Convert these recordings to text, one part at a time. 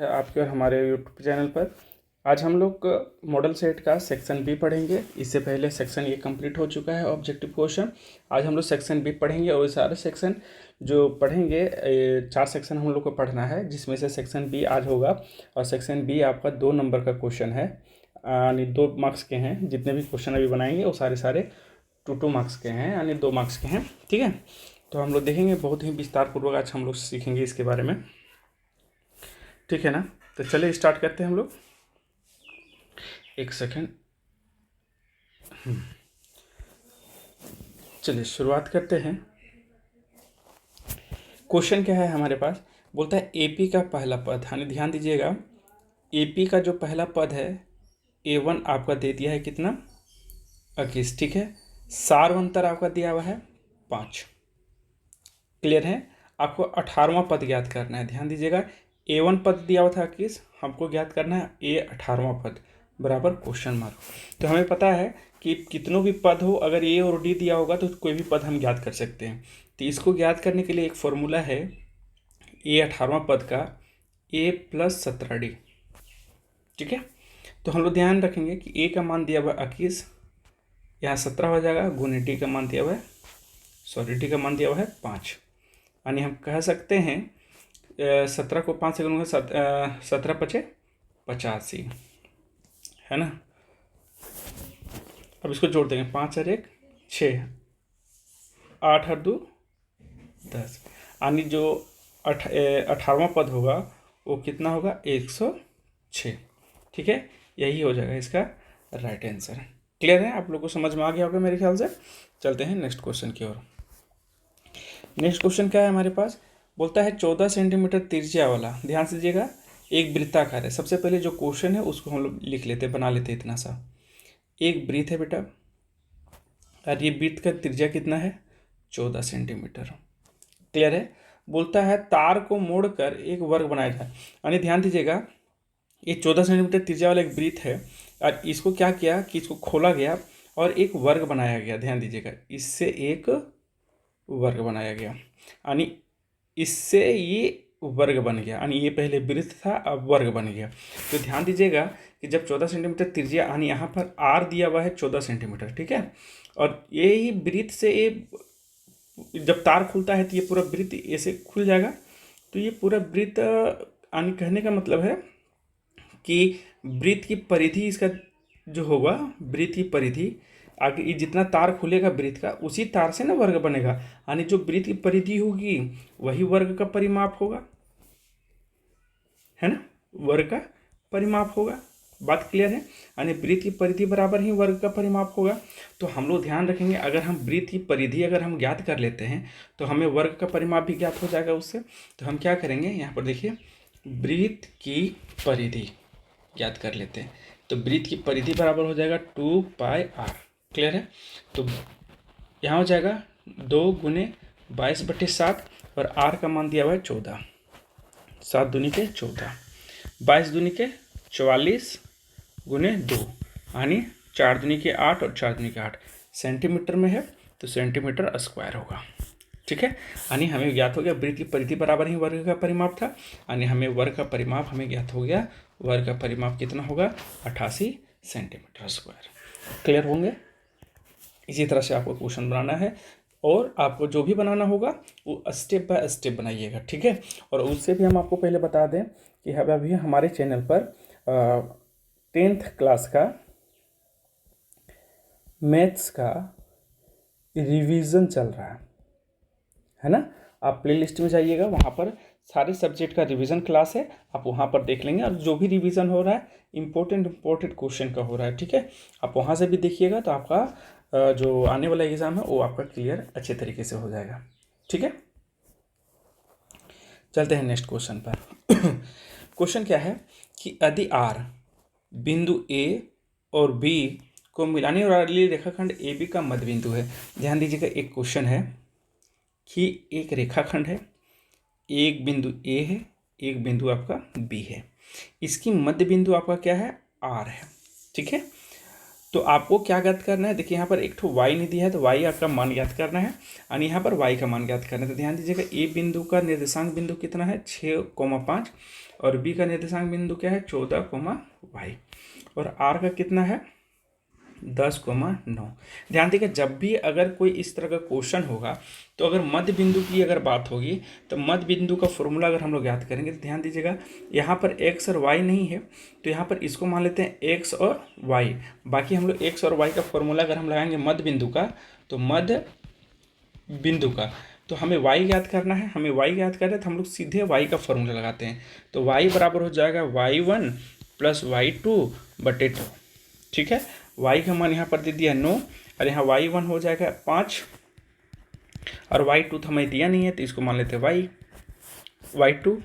आपके और हमारे यूट्यूब चैनल पर आज हम लोग मॉडल सेट का सेक्शन बी पढ़ेंगे। इससे पहले सेक्शन ए कंप्लीट हो चुका है ऑब्जेक्टिव क्वेश्चन। आज हम लोग सेक्शन बी पढ़ेंगे और सारे सेक्शन जो पढ़ेंगे 4 सेक्शन हम लोग को पढ़ना है, जिसमें से सेक्शन बी आज होगा। और सेक्शन बी आपका 2 नंबर का क्वेश्चन है, यानी 2 मार्क्स के हैं। जितने भी क्वेश्चन अभी बनाएंगे वो सारे 2 मार्क्स के हैं, यानी 2 मार्क्स के हैं। ठीक है, तो हम लोग देखेंगे, बहुत ही विस्तारपूर्वक आज हम लोग सीखेंगे इसके बारे में। ठीक है ना, तो चलिए स्टार्ट करते हैं हम लोग। एक सेकेंड, चलिए शुरुआत करते हैं। क्वेश्चन क्या है हमारे पास, बोलता है एपी का पहला पद, यानी ध्यान दीजिएगा, एपी का जो पहला पद है A1 आपका दे दिया है कितना 21। ठीक है, सारवंतर आपका दिया हुआ है 5। क्लियर है। आपको 18वां पद ज्ञात करना है। ध्यान दीजिएगा, A1 पद दिया हुआ था 21, हमको ज्ञात करना है A 18वां पद बराबर क्वेश्चन मार्क। तो हमें पता है कि कितनों भी पद हो, अगर ए और डी दिया होगा तो कोई भी पद हम ज्ञात कर सकते हैं। तो इसको ज्ञात करने के लिए एक फॉर्मूला है A 18वां पद का A + 17D। ठीक है, तो हम लोग ध्यान रखेंगे कि A का मान दिया हुआ है 21, यहाँ 17 हो जाएगा, गुने D का मान दिया हुआ है, D का मान दिया हुआ है 5। यानी हम कह सकते हैं 17 को 5 से गुणा 17 × 5 = 85, है ना। अब इसको जोड़ देंगे, 5 और 1 6, 8 और 2 10, यानी जो 18वां पद होगा वो कितना होगा 106। ठीक है, यही हो जाएगा इसका राइट आंसर। क्लियर है, आप लोग को समझ में आ गया होगा मेरे ख्याल से। चलते हैं नेक्स्ट क्वेश्चन की ओर। नेक्स्ट क्वेश्चन क्या है हमारे पास, बोलता है 14 सेंटीमीटर त्रिज्या वाला, ध्यान से दीजिएगा, एक वृत्ताकार है। सबसे पहले जो क्वेश्चन है उसको हम लोग लिख लेते, बना लेते इतना सा। एक वृत्त है बेटा, और ये वृत्त का त्रिज्या कितना है 14 सेंटीमीटर। क्लियर है। बोलता है तार को मोड़कर एक वर्ग बनाया जाए, यानी ध्यान दीजिएगा, ये 14 सेंटीमीटर त्रिज्या वाला एक वृत्त है, और इसको क्या किया कि इसको खोला गया और एक वर्ग बनाया गया। ध्यान दीजिएगा, इससे एक वर्ग बनाया गया, यानी इससे ये वर्ग बन गया, यानी ये पहले वृत्त था अब वर्ग बन गया। तो ध्यान दीजिएगा कि जब 14 सेंटीमीटर त्रिज्या, यानी यहाँ पर आर दिया हुआ है 14 सेंटीमीटर। ठीक है, और ये ही वृत्त से ये जब तार खुलता है तो ये पूरा वृत्त ऐसे खुल जाएगा। तो ये पूरा वृत्त, यानी कहने का मतलब है कि वृत्त की परिधि, इसका जो होगा वृत्त की परिधि, आगे ये जितना तार खुलेगा वृत्त का, उसी तार से ना वर्ग बनेगा, यानी जो वृत्त की परिधि होगी वही वर्ग का परिमाप होगा, है ना, वर्ग का परिमाप होगा। बात क्लियर है, यानी वृत्त की परिधि बराबर ही वर्ग का परिमाप होगा। तो हम लोग ध्यान रखेंगे, अगर हम वृत्त की परिधि अगर हम ज्ञात कर लेते हैं तो हमें वर्ग का परिमाप भी ज्ञात हो जाएगा उससे। तो हम क्या करेंगे, यहाँ पर देखिए, वृत्त की परिधि ज्ञात कर लेते हैं। तो वृत्त की परिधि बराबर हो जाएगा 2πr। क्लियर है, तो यहाँ हो जाएगा 2 × 22/7, और r का मान दिया हुआ है 14, 7 दूनी के 14, 22 दूनी के 44 × 2, यानी 4 दूनी के 8 और 4 दूनी के 8 सेंटीमीटर में है, तो सेंटीमीटर स्क्वायर होगा। ठीक है, यानी हमें ज्ञात हो गया वृत्त की परिधि बराबर ही वर्ग का परिमाप था, यानी हमें वर्ग का परिमाप हमें ज्ञात हो गया। वर्ग का परिमाप कितना होगा 88 सेंटीमीटर स्क्वायर। क्लियर होंगे। इसी तरह से आपको क्वेश्चन बनाना है, और आपको जो भी बनाना होगा वो स्टेप बाय स्टेप बनाइएगा। ठीक है, और उससे भी हम आपको पहले बता दें कि अभी हमारे चैनल पर 10th क्लास का मैथ्स का रिवीजन चल रहा है ना। आप प्लेलिस्ट में जाइएगा, वहाँ पर सारे सब्जेक्ट का रिवीजन क्लास है, आप वहाँ पर देख लेंगे। और जो भी रिवीजन हो रहा है इम्पोर्टेंट क्वेश्चन का हो रहा है। ठीक है, आप वहाँ से भी देखिएगा, तो आपका जो आने वाला एग्ज़ाम है वो आपका क्लियर अच्छे तरीके से हो जाएगा। ठीक है, चलते हैं नेक्स्ट क्वेश्चन पर। क्वेश्चन क्या है कि यदि आर बिंदु ए और बी को मिलाने वाली रेखाखंड ए बी का मध्य बिंदु है। ध्यान दीजिएगा, एक क्वेश्चन है कि एक रेखाखंड है, एक बिंदु ए है, एक बिंदु आपका बी है, इसकी मध्य बिंदु आपका क्या है आर है। ठीक है, तो आपको क्या ज्ञात करना है, देखिए यहाँ पर एक ठो y नहीं दिया है, तो y आपका मान ज्ञात करना है, और यहाँ पर y का मान ज्ञात करना है। तो ध्यान दीजिएगा, ए बिंदु का निर्देशांक बिंदु कितना है 6,5, और बी का निर्देशांक बिंदु क्या है 14, y। और आर का कितना है 10, 9। ध्यान देखिए, जब भी अगर कोई इस तरह का क्वेश्चन होगा तो अगर मध्य बिंदु की अगर बात होगी तो मध्य बिंदु का फॉर्मूला अगर हम लोग याद करेंगे तो ध्यान दीजिएगा, यहाँ पर x और y नहीं है तो यहाँ पर इसको मान लेते हैं x और y। बाकी हम लोग x और y का फॉर्मूला अगर हम लगाएंगे मध्य बिंदु का, तो मध्य बिंदु का तो हमें y याद करना है, हमें y याद करना है तो हम लोग सीधे y का फॉर्मूला लगाते हैं। तो y बराबर हो जाएगा y1 + y2/2। ठीक है, y का मान यहाँ पर दे दिया 9 और यहाँ y1 हो जाएगा 5 और y2 तो हमें दिया नहीं है तो इसको मान लेते हैं y2।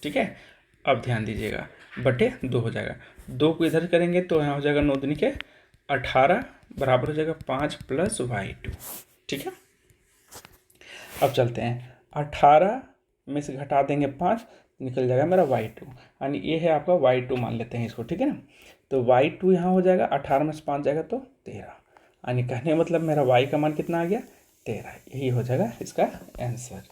ठीक है, अब ध्यान दीजिएगा /2 हो जाएगा, 2 को इधर करेंगे तो यहाँ हो जाएगा 9 दूनी के 18 बराबर हो जाएगा 5 + y2। ठीक है, अब चलते हैं 18 में से घटा देंगे 5, निकल जाएगा मेरा y2, यानी ये है आपका y2 मान लेते हैं इसको। ठीक है ना, तो y2 यहाँ हो जाएगा 18 में से 5 जाएगा तो 13, यानी कहने का मतलब मेरा y का मान कितना आ गया 13। यही हो जाएगा इसका आंसर।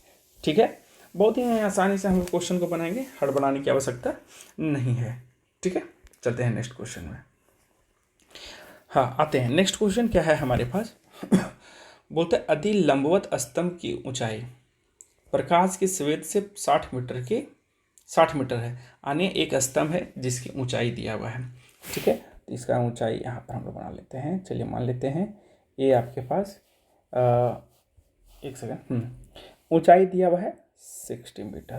ठीक है, बहुत ही आसानी से हम क्वेश्चन को बनाएंगे, हड़बड़ाने की आवश्यकता नहीं है। ठीक है, चलते हैं नेक्स्ट क्वेश्चन में। हाँ, आते हैं नेक्स्ट क्वेश्चन क्या है हमारे पास। बोलते हैं अति लंबवत स्तंभ की ऊंचाई प्रकाश की स्वेद से 60 मीटर है, यानी एक स्तंभ है जिसकी ऊंचाई दिया हुआ है। ठीक है, तो इसका ऊंचाई यहाँ पर हम लोग बना लेते हैं। चलिए मान लेते हैं ये आपके पास एक सेकंड, ऊंचाई दिया हुआ है 60 मीटर।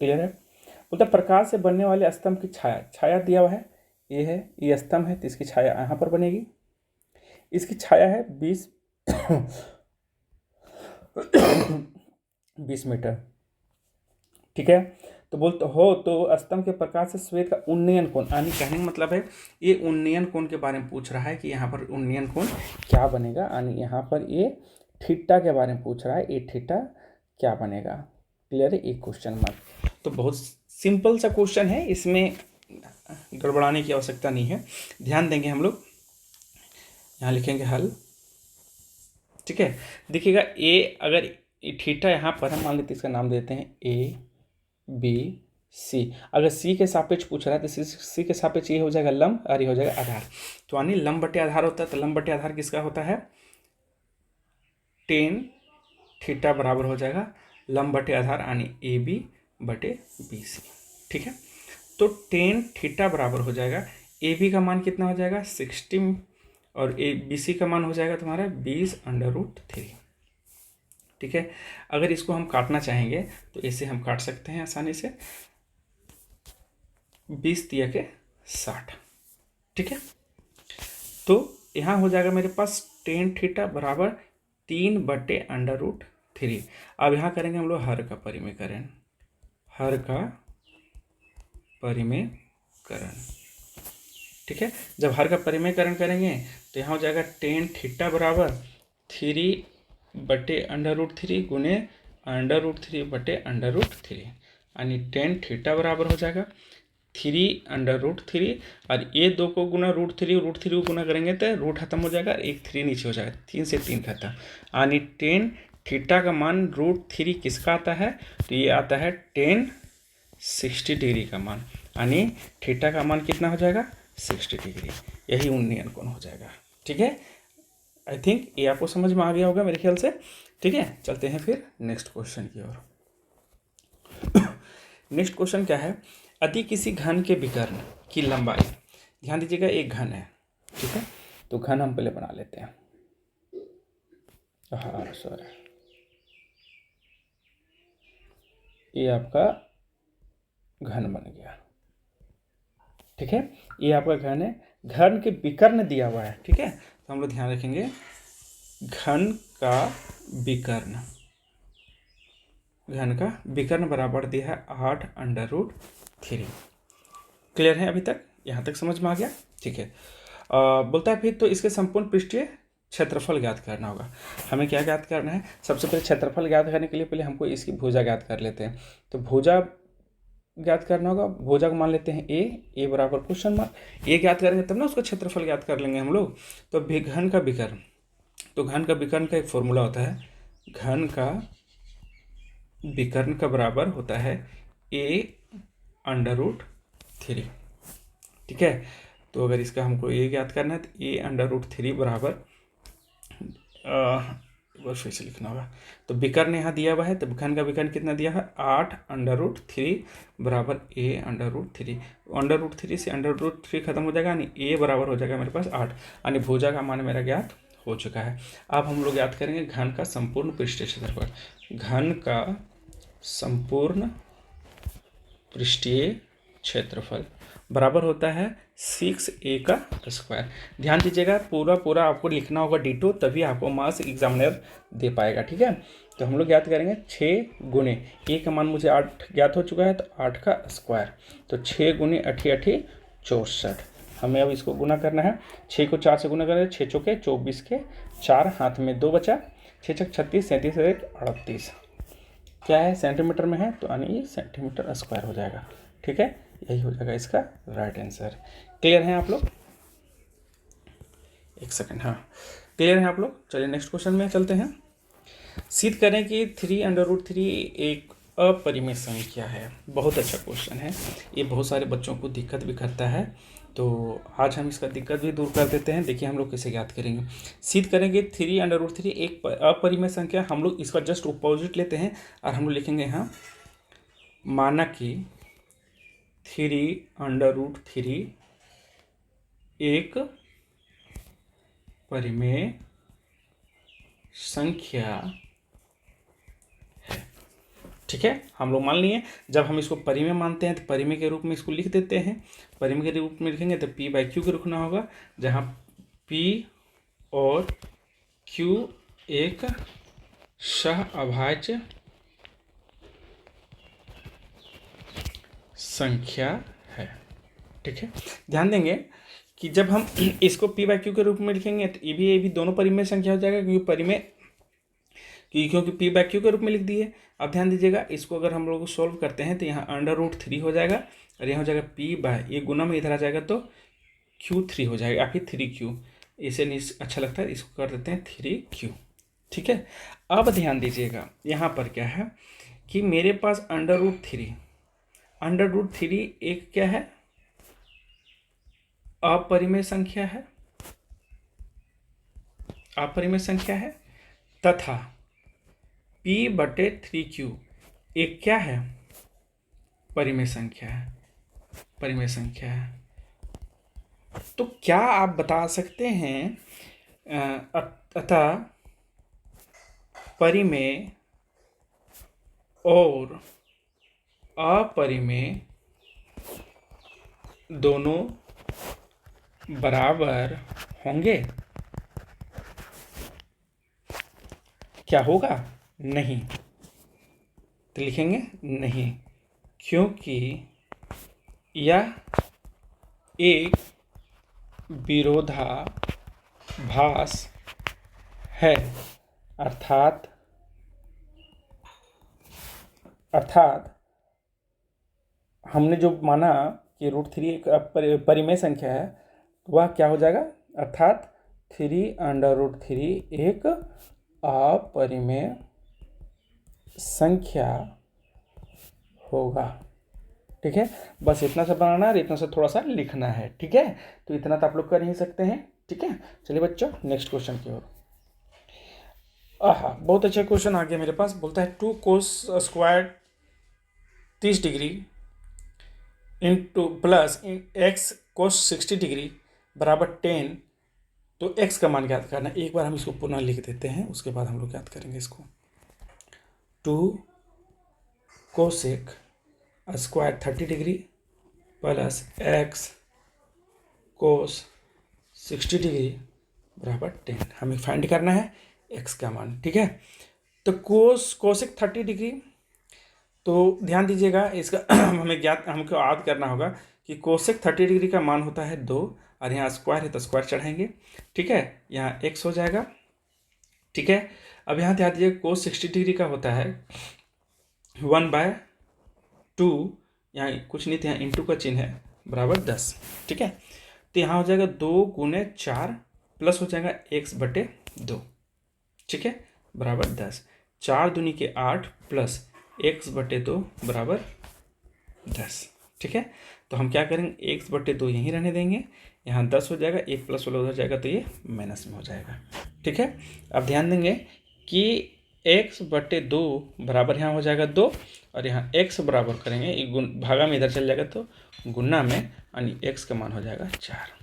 क्लियर है, बोलते प्रकाश से बनने वाले स्तंभ की छाया दिया हुआ है, ये है, ये स्तंभ है तो इसकी छाया यहाँ पर बनेगी। इसकी छाया है 20 मीटर। ठीक है, तो बोलते हो तो स्तंभ के प्रकाश से श्वेत का उन्नयन कोण, यानी कहने का मतलब है ये उन्नयन कोण के बारे में पूछ रहा है कि यहाँ पर उन्नयन कोण क्या बनेगा, यानी यहाँ पर ये थीटा के बारे में पूछ रहा है, ये थीटा क्या बनेगा। क्लियर है, एक क्वेश्चन मार्क। तो बहुत सिंपल सा क्वेश्चन है, इसमें गड़बड़ाने की आवश्यकता नहीं है। ध्यान देंगे हम लोग, यहाँ लिखेंगे हल। ठीक है, देखिएगा ए, अगर थीटा यहाँ पर हम मान लेते हैं, इसका नाम देते हैं ABC। अगर सी के सापेक्ष पूछ रहा है तो सी के सापेक्ष ये हो जाएगा लंब और ये हो जाएगा आधार। तो यानी लंब बटे आधार होता है, तो लंब बटे आधार किसका होता है tan थीटा बराबर हो जाएगा लंब बटे आधार यानी AB/BC। ठीक है, तो tan थीटा बराबर हो जाएगा, AB का मान कितना हो जाएगा 60 और BC का मान हो जाएगा तुम्हारा 20√3। ठीक है, अगर इसको हम काटना चाहेंगे तो इसे हम काट सकते हैं आसानी से, 20 × 60। ठीक है, तो यहाँ हो जाएगा मेरे पास tan थीटा बराबर 3/√3। अब यहाँ करेंगे हम लोग हर का परिमेयकरण, ठीक है, जब हर का परिमेयकरण करेंगे तो यहाँ हो जाएगा tan थीटा बराबर 3/√3 गुने √3/√3, यानी tan थीटा बराबर हो जाएगा 3/√3 और ये 2 को गुना √3 को गुना करेंगे तो रूट खत्म हो जाएगा, एक 3 नीचे हो जाएगा, 3 से 3 खत्म, यानी tan थीटा का मान √3 किसका आता है, तो ये आता है tan 60 डिग्री का मान, यानी थीटा का मान कितना हो जाएगा 60 डिग्री। यही उन्नयन कोण हो जाएगा। ठीक है, आई थिंक ये आपको समझ में आ गया होगा मेरे ख्याल से। ठीक है, चलते हैं फिर नेक्स्ट क्वेश्चन की ओर। नेक्स्ट क्वेश्चन क्या है, यदि किसी घन के विकर्ण की लंबाई, ध्यान दीजिएगा एक घन है। ठीक है, तो घन हम पहले बना लेते हैं। हाँ सॉरी, ये आपका घन बन गया। ठीक है, ये आपका घन है, घन के विकर्ण दिया हुआ है। ठीक है, तो हम लोग ध्यान रखेंगे घन का विकर्ण बराबर दिया है 8√3। क्लियर है, अभी तक यहाँ तक समझ में आ गया। ठीक है, बोलता है फिर तो इसके संपूर्ण पृष्ठीय क्षेत्रफल ज्ञात करना होगा। हमें क्या ज्ञात करना है, सबसे पहले क्षेत्रफल ज्ञात करने के लिए पहले हमको इसकी भुजा ज्ञात कर लेते हैं। तो भुजा ज्ञात करना होगा, भुजा को मान लेते हैं ए बराबर क्वेश्चन मार्क। ए ज्ञात करेंगे तब ना उसका क्षेत्रफल ज्ञात कर लेंगे हम लोग। तो घन का विकर्ण, तो घन का विकर्ण का एक फॉर्मूला होता है, घन का विकर्ण का बराबर होता है a √3। ठीक है, तो अगर इसका हमको ये ज्ञात करना है तो a√3 बराबर एक बार फिर से लिखना होगा। तो विकर्ण यहाँ दिया हुआ है, तो घन का विकर्ण कितना दिया है 8√3 बराबर a√3। √3 से √3 खत्म हो जाएगा, यानी a बराबर हो जाएगा मेरे पास 8, यानी भुजा का मान मेरा ज्ञात हो चुका है। अब हम लोग याद करेंगे घन का संपूर्ण पृष्ठीय क्षेत्रफल। घन का संपूर्ण पृष्ठीय क्षेत्रफल बराबर होता है 6a का स्क्वायर। ध्यान दीजिएगा, पूरा आपको लिखना होगा डिटो, तभी आपको मार्क्स एग्जामिनर दे पाएगा। ठीक है, तो हम लोग याद करेंगे 6 गुने a का मान मुझे 8 ज्ञात हो चुका है, तो 8 का स्क्वायर, तो 6 गुने 8 8 64। हमें अब इसको गुना करना है, 6 को 4 से गुना करें, 6 चौके 24 के 4, हाथ में 2 बचा, 6 छक 36, 37 1 38। क्या है सेंटीमीटर में है, तो यानी ये सेंटीमीटर स्क्वायर हो जाएगा। ठीक है, यही हो जाएगा इसका राइट आंसर। क्लियर है आप लोग? एक सेकंड, हाँ क्लियर है आप लोग। चलिए नेक्स्ट क्वेश्चन में चलते हैं। सिद्ध करें कि 3√3 एक अपरिमेय संख्या है। बहुत अच्छा क्वेश्चन है, ये बहुत सारे बच्चों को दिक्कत भी करता है, तो आज हम इसका दिक्कत भी दूर कर देते हैं। देखिए हम लोग कैसे ज्ञात करेंगे। सिद्ध करेंगे 3√3 एक अपरिमेय संख्या। हम लोग इसका जस्ट अपोजिट लेते हैं और हम लोग लिखेंगे यहाँ, माना कि 3√3 एक परिमेय संख्या है। ठीक है, हम लोग मान लिए, जब हम इसको परिमेय मानते हैं तो परिमेय के रूप में इसको लिख देते हैं। परिमेय के रूप में लिखेंगे तो p/q के रखना होगा, जहाँ p और q एक सहअभाज्य संख्या है। ठीक है, ध्यान देंगे कि जब हम इसको p/q के रूप में लिखेंगे तो ये भी दोनों परिमेय संख्या हो जाएगा, क्योंकि p/q के रूप में लिख दिए। अब ध्यान दीजिएगा, इसको अगर हम लोग सॉल्व करते हैं तो यहाँ √3 हो जाएगा और यहाँ हो जाएगा p/, ये गुना में इधर आ जाएगा तो q3 हो जाएगा, या फिर 3q। इसे नहीं अच्छा लगता है, इसको कर देते हैं 3q। ठीक है, अब ध्यान दीजिएगा यहाँ पर क्या है कि मेरे पास √3 एक क्या है, अपरिमेय संख्या है, अपरिमेय संख्या है, तथा p/3q एक क्या है, परिमेय संख्या है, परिमेय संख्या है। तो क्या आप बता सकते हैं अतः परिमेय और अपरिमेय दोनों बराबर होंगे? क्या होगा? नहीं। तो लिखेंगे नहीं, क्योंकि यह एक विरोधाभास है। अर्थात हमने जो माना कि √3 एक परिमेय संख्या है, वह क्या हो जाएगा, अर्थात 3√3 एक अपरिमेय संख्या होगा। ठीक है, बस इतना सा बनाना है, इतना सा थोड़ा सा लिखना है। ठीक है, तो इतना तो आप लोग कर ही सकते हैं। ठीक है, चलिए बच्चों नेक्स्ट क्वेश्चन की ओर। बहुत अच्छा क्वेश्चन आ गया मेरे पास। बोलता है 2 cos square 30 degree into plus x cos 60 degree बराबर 10। तो x का मान ज्ञात करना है। एक बार हम इसको पुनः लिख देते हैं, उसके बाद हम लोग ज्ञात करेंगे इसको। 2 cosec square 30 degree plus x कोस 60 डिग्री बराबर 10। हमें फाइंड करना है x का मान। ठीक है, तो कोसेक 30 डिग्री, तो ध्यान दीजिएगा इसका हमको याद करना होगा कि कोसेक 30 डिग्री का मान होता है 2, और यहाँ स्क्वायर है तो स्क्वायर चढ़ाएंगे। ठीक है, यहाँ x हो जाएगा। ठीक है, अब यहाँ ध्यान दीजिए कोस 60 डिग्री का होता है 1/2, यहाँ कुछ नहीं था, यहाँ इंटू का चिन्ह है, बराबर 10। ठीक है, तो यहाँ हो जाएगा 2 गुने 4 प्लस हो जाएगा x/2। ठीक है, बराबर 10। 4 दूनी के 8 प्लस x/2 बराबर 10। ठीक है। तो हम क्या करेंगे, x/2 यहीं रहने देंगे, यहाँ 10 हो जाएगा, 1 प्लस वाला उधर जाएगा तो ये माइनस में हो जाएगा। ठीक है। अब ध्यान देंगे कि x/2 बराबर यहाँ हो जाएगा 2 और यहाँ x बराबर करेंगे, भागा में इधर चल जाएगा तो गुना में, यानी x का मान हो जाएगा 4।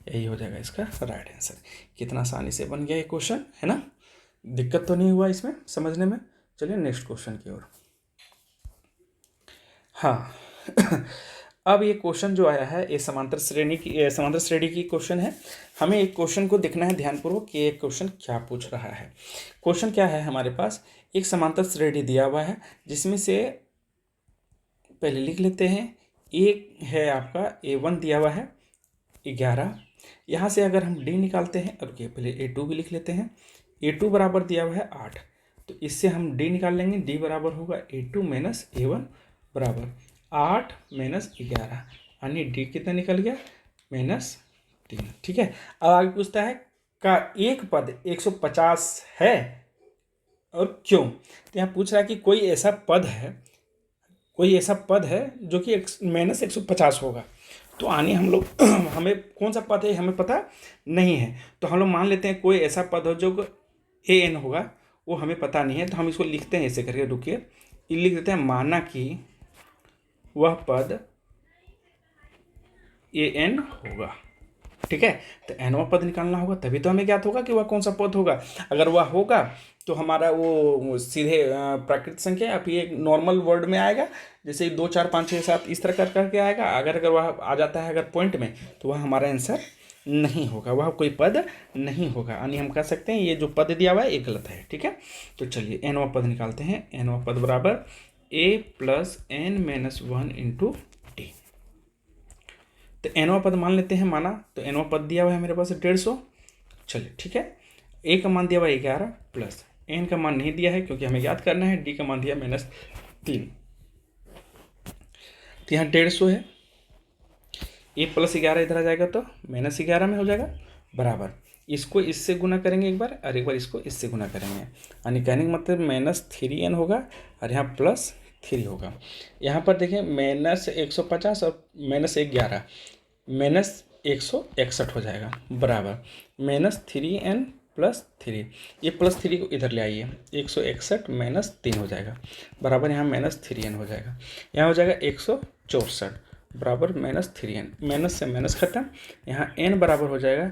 यही हो जाएगा इसका राइट आंसर। कितना आसानी से बन गया ये क्वेश्चन, है ना। दिक्कत तो नहीं हुआ इसमें समझने में। चलिए नेक्स्ट क्वेश्चन की ओर। हाँ अब ये क्वेश्चन जो आया है ये समांतर श्रेणी की क्वेश्चन है। हमें एक क्वेश्चन को देखना है ध्यानपूर्वक कि एक क्वेश्चन क्या पूछ रहा है। क्वेश्चन क्या है, हमारे पास एक समांतर श्रेणी दिया हुआ है जिसमें से पहले लिख लेते हैं, एक है आपका A1 दिया हुआ है 11। यहाँ से अगर हम D निकालते हैं, रुकिए पहले A2 भी लिख लेते हैं। A2 बराबर दिया हुआ है 8, तो इससे हम D निकाल लेंगे। D बराबर होगा A2 माइनस A1 बराबर 8 माइनस 11, यानी D कितना निकल गया, -3। ठीक है। अब आगे पूछता है का एक पद 150 है और क्यों। तो यहाँ पूछ रहा है कि कोई ऐसा पद है जो कि -150 होगा। तो आने हम लोग हमें कौन सा पद है हमें पता नहीं है, तो हम लोग मान लेते हैं कोई ऐसा पद हो जो an होगा, वो हमें पता नहीं है। तो हम इसको लिखते हैं ऐसे करके, रुकिए लिख देते हैं, माना कि वह पद an होगा। ठीक है। तो nवां पद निकालना होगा, तभी तो हमें ज्ञात होगा कि वह कौन सा पद होगा। अगर वह होगा तो हमारा वो सीधे प्राकृत संख्या या फिर एक नॉर्मल वर्ड में आएगा, जैसे 2 4 5 6 7 इस तरह करके आएगा। अगर वह आ जाता है अगर पॉइंट में, तो वह हमारा आंसर नहीं होगा, वह कोई पद नहीं होगा। यानी हम कह सकते हैं ये जो पद दिया हुआ है ये गलत है। ठीक है। तो चलिए nवां पद निकालते हैं। nवां पद बराबर a + n-1 × d। तो nवां पद मान लेते हैं माना, तो nवां पद दिया हुआ है मेरे पास 150। चलिए ठीक है। a का मान दिया हुआ है 11 प्लस n का मान नहीं दिया है क्योंकि हमें याद करना है, d का मान दिया -3। तो यहाँ 150 है, a + 11 इधर आ जाएगा तो -11 में हो जाएगा बराबर, इसको इससे गुना करेंगे एक बार और एक बार इसको इससे गुना करेंगे, यानी कहने का मतलब -3n होगा और यहाँ +3 होगा। यहाँ पर देखिए -150 और -11 -161 हो जाएगा बराबर -3n + 3। ये +3 को इधर ले आइए, 161 - 3 हो जाएगा बराबर यहाँ -3n हो जाएगा। यहाँ हो जाएगा 164 बराबर -3n, माइनस से माइनस खत्म। यहाँ n बराबर हो जाएगा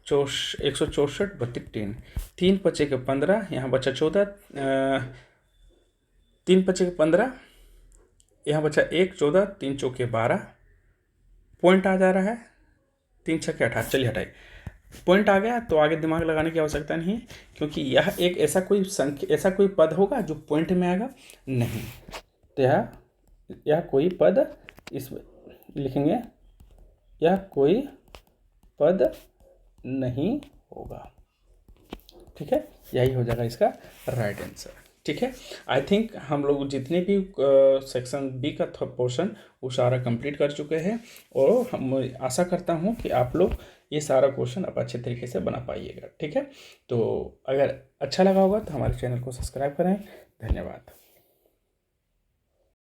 164 बट्टे 3, 3 × 5 = 15, यहाँ बचा 14, 3 × 5 = 15, यहाँ बचा 1 14, 3 × 4 = 12। पॉइंट आ जा रहा है, 3 × 6 = 18। चलिए हटाइए, पॉइंट आ गया तो आगे दिमाग लगाने की आवश्यकता नहीं है, क्योंकि यह एक ऐसा कोई पद होगा जो पॉइंट में आएगा नहीं। तो यह कोई पद, इस लिखेंगे यह कोई पद नहीं होगा। ठीक है, यही हो जाएगा इसका राइट आंसर। ठीक है। आई थिंक हम लोग जितने भी सेक्शन बी का पोर्शन वो सारा कंप्लीट कर चुके हैं, और हम आशा करता हूँ कि आप लोग ये सारा क्वेश्चन आप अच्छे तरीके से बना पाइएगा। ठीक है। तो अगर अच्छा लगा होगा तो हमारे चैनल को सब्सक्राइब करें। धन्यवाद।